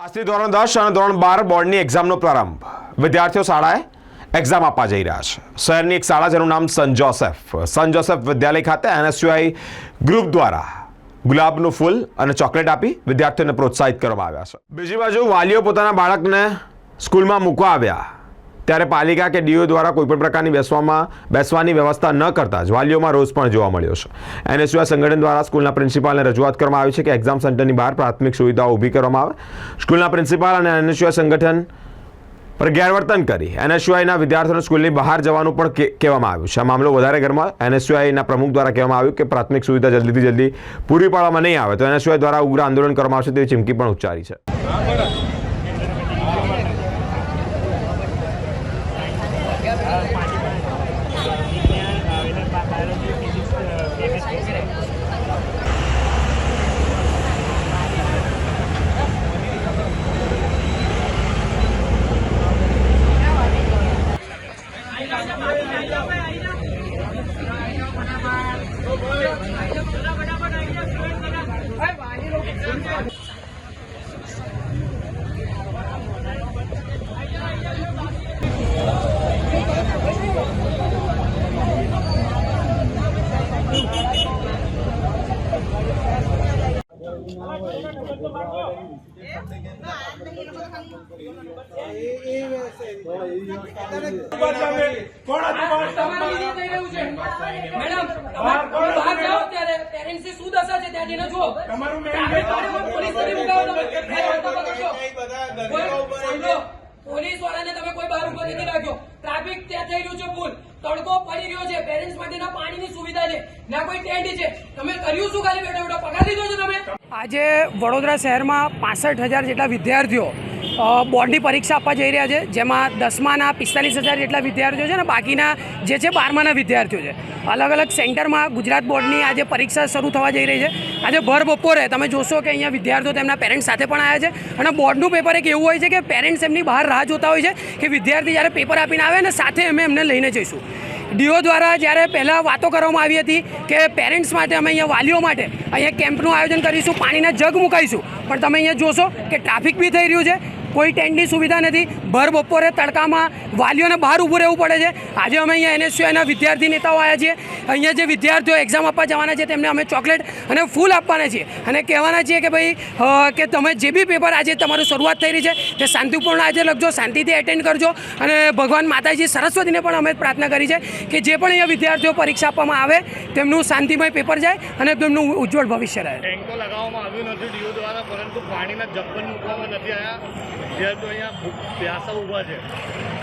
આજથી ધોરણ 10 અને ધોરણ 12 બોર્ડની એક્ઝામનો પ્રારંભ. વિદ્યાર્થીઓ શાળાએ એક્ઝામ આપવા જઈ રહ્યા છે. શહેરની એક શાળા જેનું નામ સન જોસેફ વિદ્યાલય ખાતે NSUI ગ્રુપ દ્વારા ગુલાબનું ફૂલ અને ચોકલેટ આપી વિદ્યાર્થીઓને પ્રોત્સાહિત કરવામાં આવ્યા છે. બીજી બાજુ વાલીઓ પોતાના બાળકને સ્કૂલમાં મૂકવા આવ્યા ત્યારે પાલિકા કે ડીઓ દ્વારા કોઈપણ પ્રકારની બેસવાની વ્યવસ્થા ન કરતા જ વાલીઓમાં રોષ પણ જોવા મળ્યો છે. NSUI સંગઠન દ્વારા સ્કૂલના પ્રિન્સિપાલને રજૂઆત કરવામાં આવી છે કે એક્ઝામ સેન્ટરની બહાર પ્રાથમિક સુવિધાઓ ઊભી કરવામાં આવે. સ્કૂલના પ્રિન્સિપાલ અને NSUI સંગઠન પર ગેરવર્તન કરી NSUIના વિદ્યાર્થીઓને સ્કૂલની બહાર જવાનું પણ કહેવામાં આવ્યું છે. આ મામલો વધારે ગરમાયો. NSUIના પ્રમુખ દ્વારા કહેવામાં આવ્યું કે પ્રાથમિક સુવિધા જલ્દીથી જલ્દી પૂરી પાડવામાં નહીં આવે તો NSUI દ્વારા ઉગ્ર આંદોલન કરવામાં આવશે તેવી ચીમકી પણ ઉચ્ચારી છે. પોલીસ વાળાને તમે કોઈ બહાર ઉભો નથી રાખ્યો. ટ્રાફિક ત્યાં થઈ રહ્યું છે, ફૂલ તડકો પડી રહ્યો છે, પેરેન્ટ્સ માટેના પાણીની સુવિધા છે, ના કોઈ ટેન્ટ છે. તમે કર્યું શું? ખાલી બેઠા બેઠા પગાર લીધો છો તમે. આજે વડોદરા શહેરમાં 65,000 જેટલા વિદ્યાર્થીઓ બોર્ડની પરીક્ષા આપવા જઈ રહ્યા છે, જેમાં 10માના 45,000 જેટલા વિદ્યાર્થીઓ છે અને બાકીના જે છે 12માના વિદ્યાર્થીઓ છે. અલગ અલગ સેન્ટરમાં ગુજરાત બોર્ડની આજે પરીક્ષા શરૂ થવા જઈ રહી છે. આજે ભર બપોરે તમે જોશો કે અહીંયા વિદ્યાર્થીઓ તેમના પેરેન્ટ્સ સાથે પણ આવ્યા છે અને બોર્ડનું પેપર એક એવું હોય છે કે પેરેન્ટ્સ એમની બહાર રાહ જોતા હોય છે કે વિદ્યાર્થી જ્યારે પેપર આપીને આવે ને સાથે અમે એમને લઈને જઈશું. ડીઓ દ્વારા જ્યારે પહેલાં વાતો કરવામાં આવી હતી કે પેરેન્ટ્સ માટે અમે અહીંયા વાલીઓ માટે અહીંયા કેમ્પનું આયોજન કરીશું, પાણીના જગ મુકાઈશું, પણ તમે અહીંયા જોશો કે ટ્રાફિક બી થઈ રહ્યું છે, કોઈ ટેન્ટની સુવિધા નથી. ભર બપોરે તડકામાં વાલીઓને બહાર ઊભું રહેવું પડે છે. આજે અમે અહીંયા NSUIના વિદ્યાર્થી નેતાઓ આવ્યા છીએ. અહીંયા જે વિદ્યાર્થીઓ એક્ઝામ આપવા જવાના છે તેમને અમે ચોકલેટ અને ફૂલ આપવાના છીએ અને કહેવાના છીએ કે ભાઈ કે તમે જે બી પેપર આજે તમારું શરૂઆત થઈ રહી છે તે શાંતિપૂર્ણ આજે લખજો, શાંતિથી એટેન્ડ કરજો અને ભગવાન માતાજી સરસ્વતીને પણ અમે પ્રાર્થના કરી છે કે જે પણ અહીંયા વિદ્યાર્થીઓ પરીક્ષા આપવામાં આવે તેમનું શાંતિમય પેપર જાય અને તેમનું ઉજ્જવળ ભવિષ્ય રહે. ટેન્ક તો લગાવવામાં આવ્યું નથી ડીઓ દ્વારા, પરંતુ પાણીના જગ પણ મૂકવામાં નથી આવ્યા. વિદ્યાર્થીઓ અહીંયા પ્યાસા ઊભા છે.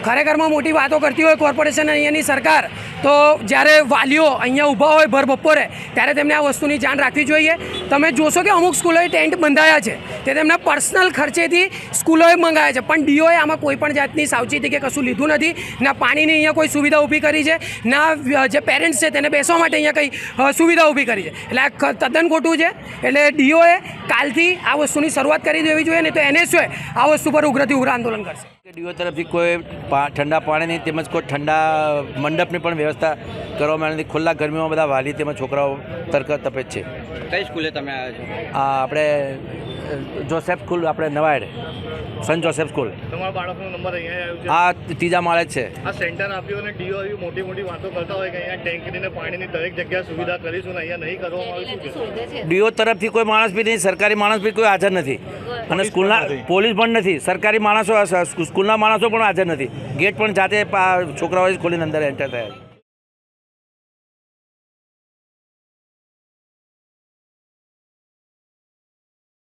ખરેખરમાં મોટી વાતો કરતી હોય કોર્પોરેશન અહીંયાની સરકાર, તો જ્યારે વાલીઓ અહીંયા ઊભા હોય ભર બપોરે ત્યારે તેમને આ વસ્તુની જાણ રાખવી જોઈએ. તમે જોશો કે અમુક સ્કૂલોએ ટેન્ટ બંધાયા છે, તે તેમના પર્સનલ ખર્ચેથી સ્કૂલોએ મંગાવ્યા છે, પણ ડીઓએ આમાં કોઈ પણ જાતની સાવચેતી કે કશું લીધું નથી. ના પાણીની અહીંયા કોઈ સુવિધા ઊભી કરી છે, ના જે પેરેન્ટ્સ છે તેને બેસવા માટે અહીંયા કંઈ સુવિધા ઊભી કરી છે. એટલે આ તદ્દન ખોટું છે. એટલે ડીઓએ કાલથી આ વસ્તુની શરૂઆત કરી દેવી જોઈએ, નહીં તો NSUI આ વસ્તુ પર ઉગ્રથી ઉગ્ર આંદોલન કરશે. ડીઓ તરફથી કોઈ ઠંડા પાણીની તેમજ કોઈ ઠંડા મંડપની પણ વ્યવસ્થા કરવામાં આવી નથી. ખુલ્લા ગરમીમાં બધા વાલી તેમજ છોકરાઓ તપે છે. કઈ સ્કૂલે તમે આવ્યા છો? આપણે જોસેફ સ્કૂલ, આપણે નવાડ સન જોસેફ સ્કૂલ. તમારા બાળકનો નંબર અહીંયા આવ્યો છે? આ ત્રીજા માળે જ છે. આ સેન્ટર આપ્યું અને ડીઓ આવી મોટી મોટી વાતો કરતા હોય કે અહીંયા ટેન્કની ને પાણીની દરેક જગ્યાએ સુવિધા કરીશું ને અહીંયા નહીં કરવામાં આવ્યું. ડીઓ તરફથી કોઈ માણસ બી નહીં, સરકારી માણસ બી કોઈ હાજર નથી અને સ્કૂલના પોલીસ પણ નથી, સરકારી માણસો સ્કૂલના માણસો પણ હાજર નથી. ગેટ પણ જાતે છોકરાઓ ખોલીને અંદર એન્ટર થયા.